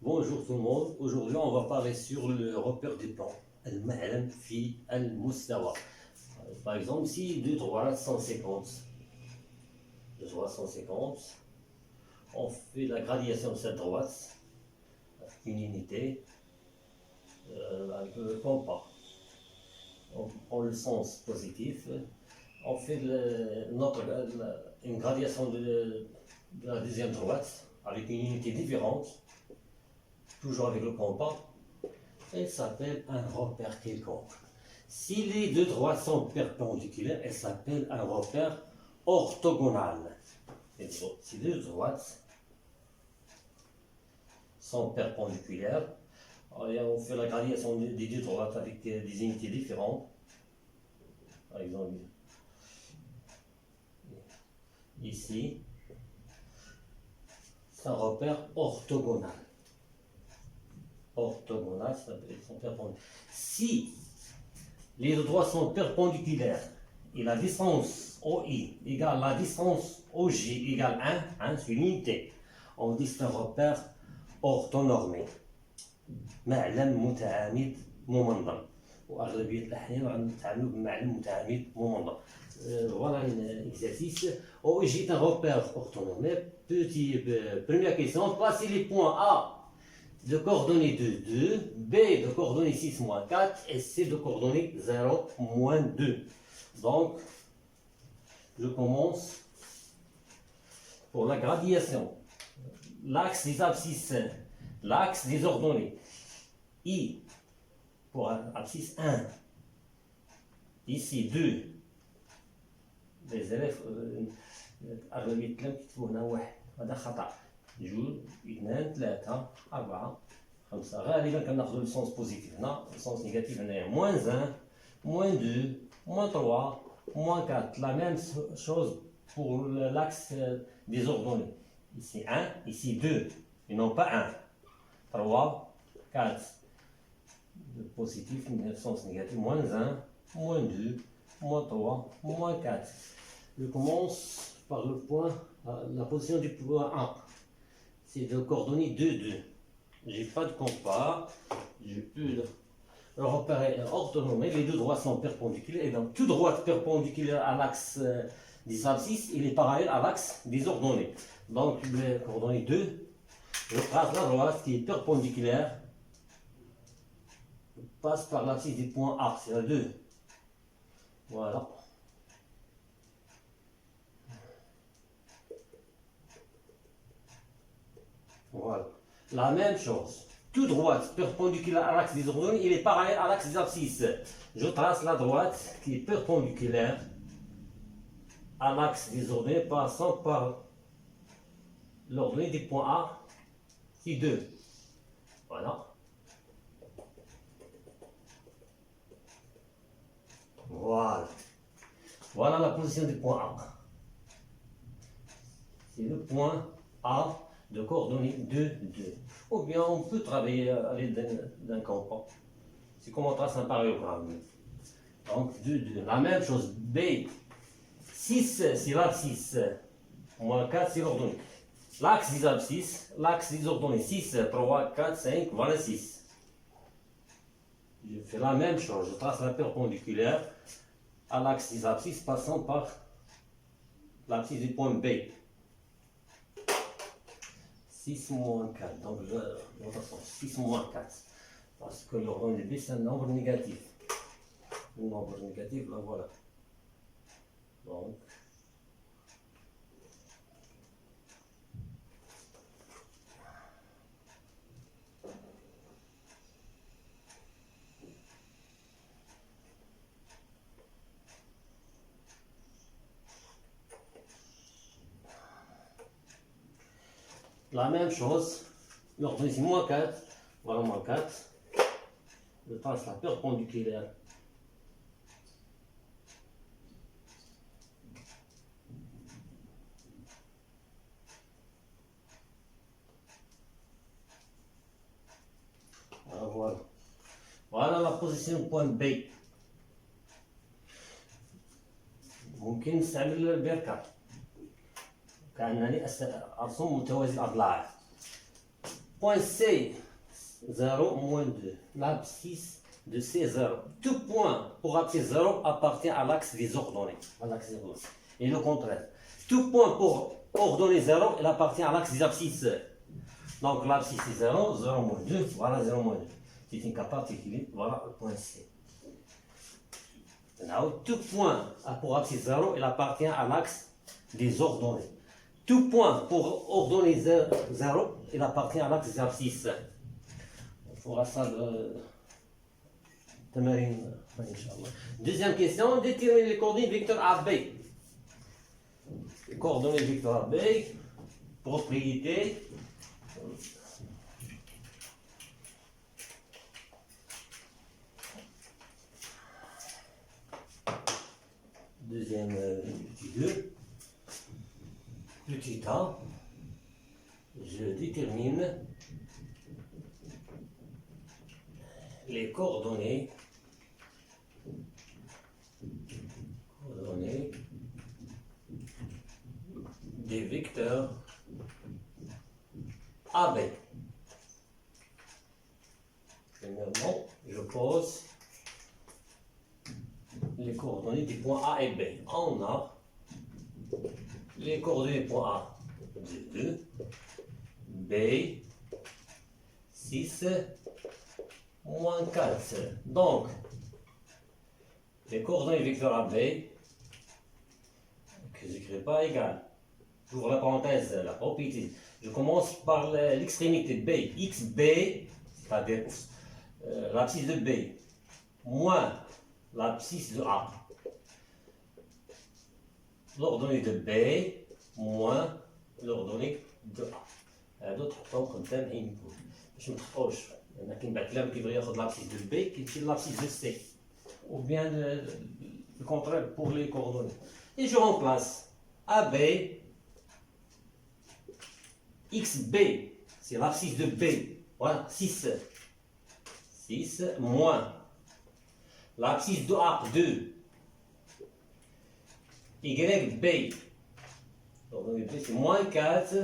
Bonjour tout le monde, aujourd'hui on va parler sur le repère du plan. المعلم في المستوى. Par exemple, si 2 droites 150, 2 droites 150, on fait la gradation de cette droite avec une unité, avec le compas. On prend le sens positif, on fait une gradation de la deuxième droite avec une unité différente, toujours avec le compas. Elle s'appelle un repère quelconque. Si les deux droites sont perpendiculaires, elle s'appelle un repère orthogonal. Si les deux droites sont perpendiculaires, on fait la gradation des deux droites avec des unités différentes. Par exemple, ici, c'est un repère orthogonal. Orthogonal, ils sont perpendiculaires. Si les deux droites sont perpendiculaires et la distance OI égale la distance OJ égale 1, c'est une unité, on dit c'est un repère orthonormé. معلم متعامد ممنظم وأغلبية الأحيان نتعاملوا بمعلم متعامد ممنظم. Voilà un exercice. OJ est un repère orthonormé. Première question, placez les points A de coordonnées 2, 2, B de coordonnées 6, moins 4 et C de coordonnées 0, moins 2. Donc, je commence pour la gradation. L'axe des abscisses, l'axe des ordonnées. I pour abscisse 1. Ici 2. Les élèves أغلبية الكلام كتبوا هنا واحد، هذا خطأ. جوج، اثنان، ثلاثة، أربعة، خمسة. غالبا كناخذوا لو سونس بوزيتيف هنا، لو سونس نيجاتيف هنايا. موان 1, موان 2, موان 3, موان 4. La même chose pour l'axe des ordonnées. Ici 1, ici 2, et non pas 1. 3, 4. Le positif, le sens négatif, moins 1, moins 2, moins 3, moins 4. Je commence par le point, la position du point A. C'est de coordonnées 2, 2. Je n'ai pas de compas, je peux le repérer orthonormé. Les deux droites sont perpendiculaires, et donc toute droite perpendiculaire à l'axe des abscisses, il est parallèle à l'axe des ordonnées. Donc les coordonnées 2, je trace la droite qui est perpendiculaire, passe par l'abscisse du point A, c'est la 2. Voilà. Voilà. La même chose. Toute droite perpendiculaire à l'axe des ordonnées, il est parallèle à l'axe des abscisses. Je trace la droite qui est perpendiculaire à l'axe des ordonnées passant par l'ordonnée du point A, qui est 2. Voilà. Voilà. Voilà la position du point A. C'est le point A de coordonnées 2, 2. Ou bien on peut travailler à l'aide d'un compas. C'est comme on trace un parallélogramme. Donc 2, 2. La même chose. B. 6, c'est l'abscisse. Moins 4, c'est l'ordonnée. L'axe des abscisses, l'axe des ordonnées. 6, 3, 4, 5, voilà 6. Je fais la même chose. Je trace la perpendiculaire à l'axe des abscisses passant par l'abscisse du point B. 6 moins 4, donc de toute façon 6 moins 4, parce que l'ordonnée B c'est un nombre négatif. Le nombre négatif, là voilà. Donc, la même chose, l'ordonnée c'est moins 4, voilà moins 4, je trace la perpendiculaire voilà. Voilà la position du point B. ممكن نستعمل البركة كأنني أرسم متوازي الأضلاع. Point C, 0, moins 2. L'abscisse de C, 0. Tout point pour abscisse 0 appartient à l'axe des ordonnées. Et le contraire. Tout point pour ordonnée 0, il appartient à l'axe des abscisses. Donc l'abscisse est 0, 0 moins 2, voilà 0 moins 2. C'est une capable d'équilibre, voilà le point C. Now, tout point pour abscisse 0, il appartient à l'axe des ordonnées. Tout point pour ordonnée 0, il appartient à l'axe des abscisses. On fera ça deuxième question, déterminer les coordonnées vecteur AB. Les coordonnées vecteur AB, propriété. Deuxième petit 2. Petit a, je détermine les coordonnées des vecteurs AB. Premièrement, je pose les coordonnées des points A et B. On a les coordonnées du point A, 2, B, 6, moins 4. Donc, les coordonnées vecteur AB, que je n'écris pas égal, j'ouvre la parenthèse, la propriété. Je commence par l'extrémité B, XB, c'est-à-dire l'abscisse de B, moins l'abscisse de A. L'ordonnée de B moins l'ordonnée de A. D'autres temps comme thème input. Je me trouve il y en a qui me battent là qui veulent avoir l'abscisse de B qui est l'abscisse de C. Ou bien le contraire pour les coordonnées. Et je remplace AB, XB, c'est l'abscisse de B. Voilà, 6. 6 moins l'abscisse de A, 2. YB, c'est moins 4,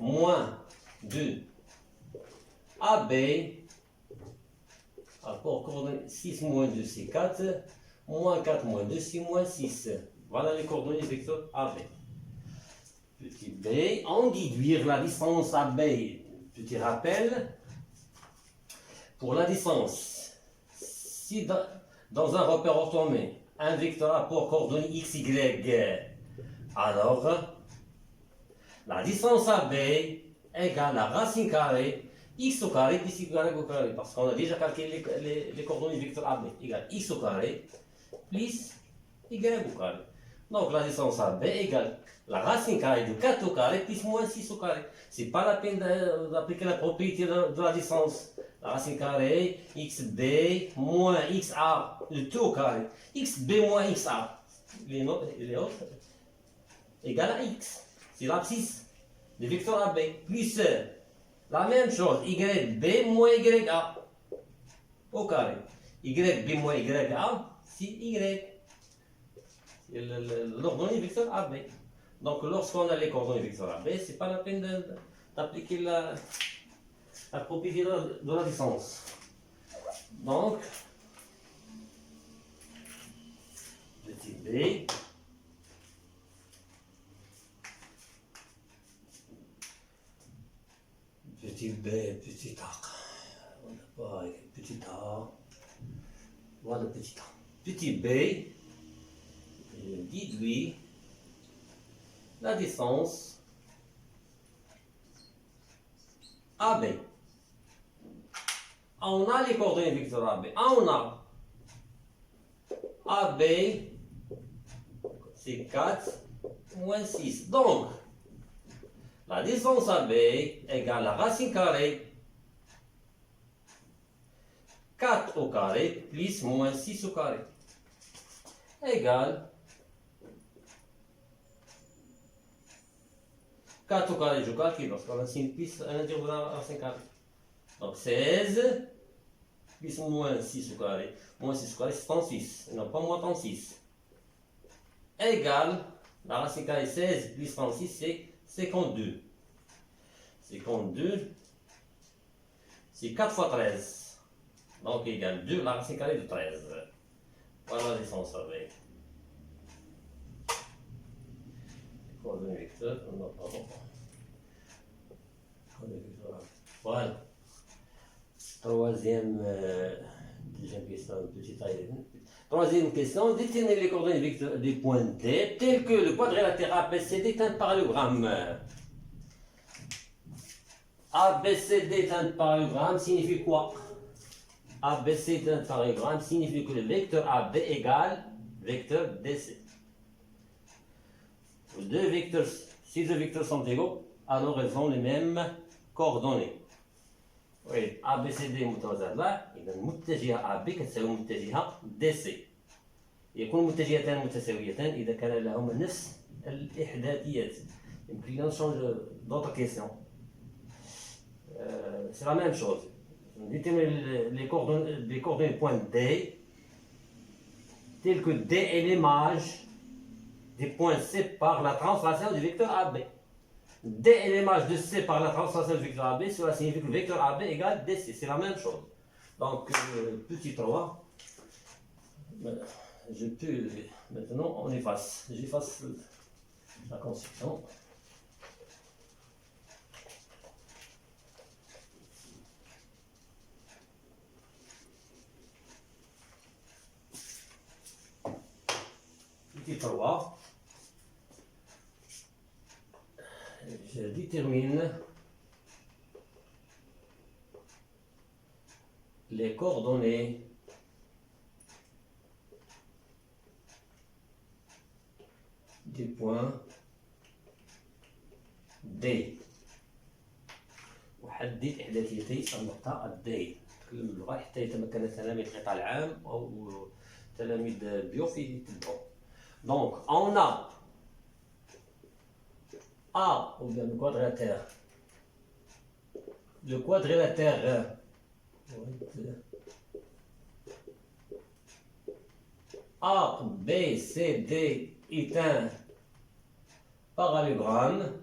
moins 2. AB, rapport coordonnées 6 moins 2, c'est 4, moins 4 moins 2, c'est moins 6. Voilà les coordonnées vecteur AB. Petit b, en déduire la distance AB, petit rappel, pour la distance, si dans un repère orthomé, un vecteur A pour coordonnées x, y, alors la distance AB égale la racine carrée x au carré plus y au carré, parce qu'on a déjà calculé les coordonnées vecteur AB égale x au carré plus y au carré. Donc la distance AB égale la racine carrée de 4 au carré plus moins 6 au carré. C'est pas la peine d'appliquer la propriété de la distance. La racine carrée, xb moins xa, le tout au carré. xb moins xa, les autres, égale à x. C'est l'abscisse du vecteur AB. Plus la même chose, yb moins ya au carré. Yb moins ya, c'est y. L'ordonnée vecteur AB. Donc lorsqu'on a les coordonnées vecteur AB, c'est pas la peine d'appliquer la propriété de la distance. Donc, petit b, petit b, petit a. On n'a pas petit a. Voilà petit a. Petit b, je déduis la distance AB. On a les coordonnées vecteur AB. On a AB, c'est 4 moins 6. Donc, la distance AB égale la racine carrée 4 au carré plus moins 6 au carré égale 4 au carré, je calcule parce qu'on a 5 plus à l'intérieur de la racine carrée. Donc 16 plus moins 6 au carré. Moins 6 au carré, c'est 36. Et non pas moins 36. Égale, la racine carrée 16 plus 36, c'est 52. 52 c'est 4 fois 13. Donc égale 2 la racine carrée de 13. Voilà les sens avec. Coordonnées vecteurs, non, pardon. Voilà. Deuxième question, petite taille. Troisième question, déterminez les coordonnées vecteurs des points D tels que le quadrilatère ABCD est un parallélogramme. ABCD est un parallélogramme signifie quoi? ABC est un parallélogramme signifie que le vecteur AB égale vecteur DC. Si deux vecteurs sont égaux, alors ils ont les mêmes coordonnées. Oui, ABCD متوازيات إذا متجهة AB كتساوي متجهة DC. يكون متجهتان متساويتان إذا كان لهما نفس الإحداثيات. يمكن لنا نشونج d'autres questions. C'est la même chose. Déterminer les coordonnées point D telles que D est l'image des points C par la translation du vecteur AB. D est l'image de C par la translation du vecteur AB, cela signifie que le vecteur AB égale DC. C'est la même chose. Donc, petit 3. Je peux. Maintenant, on efface. J'efface la construction. Petit 3. Je détermine les coordonnées du point D. أحدد إحداثيتي النقطة D. نتكلم باللغة حتى يتمكن تلاميذ القطاع العام أو تلاميذ بيو في يتبعوا. Donc, on a A, ou bien le quadrilatère. Le quadrilatère A, B, C, D est un parallélogramme.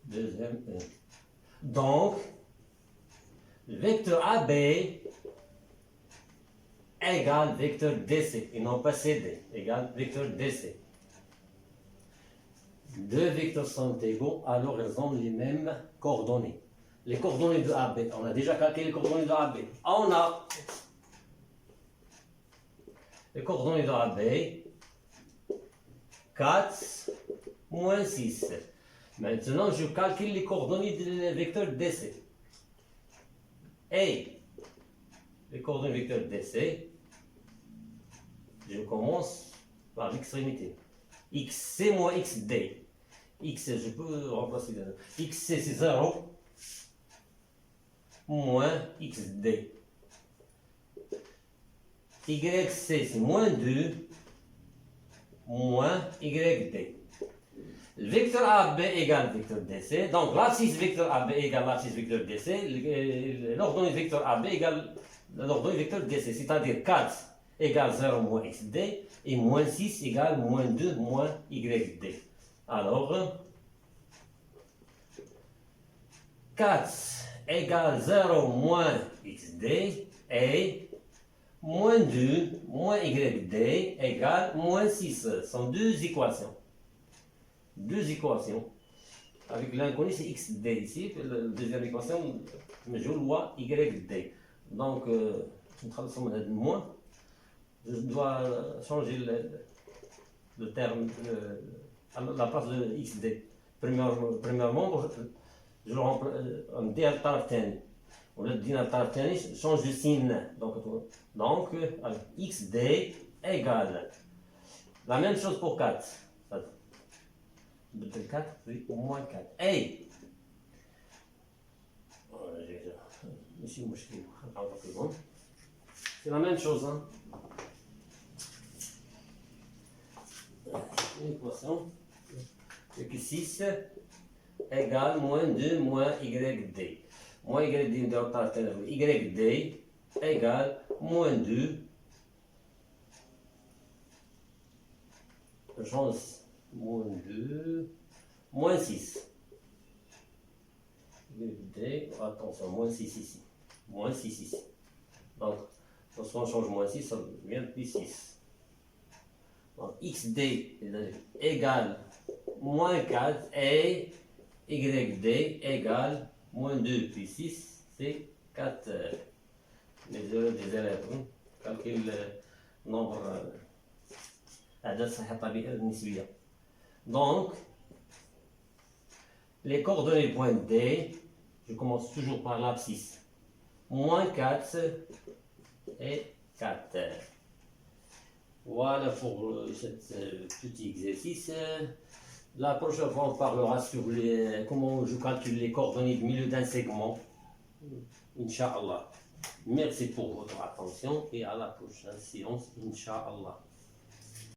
Deuxième. Donc, le vecteur AB égale vecteur DC, et non pas CD, égale vecteur DC. Deux vecteurs sont égaux, alors ils ont les mêmes coordonnées. Les coordonnées de AB, on a déjà calculé les coordonnées de AB. On a les coordonnées de AB, 4 moins 6. Maintenant, je calcule les coordonnées du vecteur DC. Et les coordonnées vecteur DC, je commence par l'extrémité. XC moins XD. X, je peux remplacer le XC, c'est 0 moins XD. YC, c'est moins 2 moins YD. Le vecteur AB égale vecteur DC. Donc l'abscisse vecteur AB égale l'abscisse vecteur DC. L'ordonnée vecteur AB égale l'ordonnée vecteur DC. C'est-à-dire 4 égale 0 moins XD et moins 6 égale moins 2 moins YD. Alors, 4 égale 0 moins XD et moins 2 moins YD égale moins 6. Ce sont deux équations. Deux équations. Avec l'inconnu, c'est XD ici. La deuxième équation, je vois YD. Donc, je dois changer le terme à la place de XD. Premièrement, je le remplace en D al طرف ثاني. ولا دينا الطرف ثاني change de signe. Donc XD égale la même chose pour 4. بدل 4 puis au moins 4. Et ماشي مشكل نعوض فيهم. C'est la même chose. Hein. Une équation. Que 6 égale moins 2 moins YD. Moins YD de l'autre YD égale moins 2. Je change moins 2 moins 6. D, attention, moins 6 ici. Moins 6 ici. Donc, lorsqu'on change moins 6, ça devient plus 6. Donc, XD égale moins 4 et YD égale moins 2 plus 6, c'est 4. Désolé des élèves. Calcul nombre. Donc, les coordonnées point D, je commence toujours par l'abscisse. Moins 4 et 4. Voilà pour ce petit exercice. La prochaine fois, on parlera sur comment je calcule les coordonnées du milieu d'un segment. Inch'Allah. Merci pour votre attention et à la prochaine séance, Inch'Allah.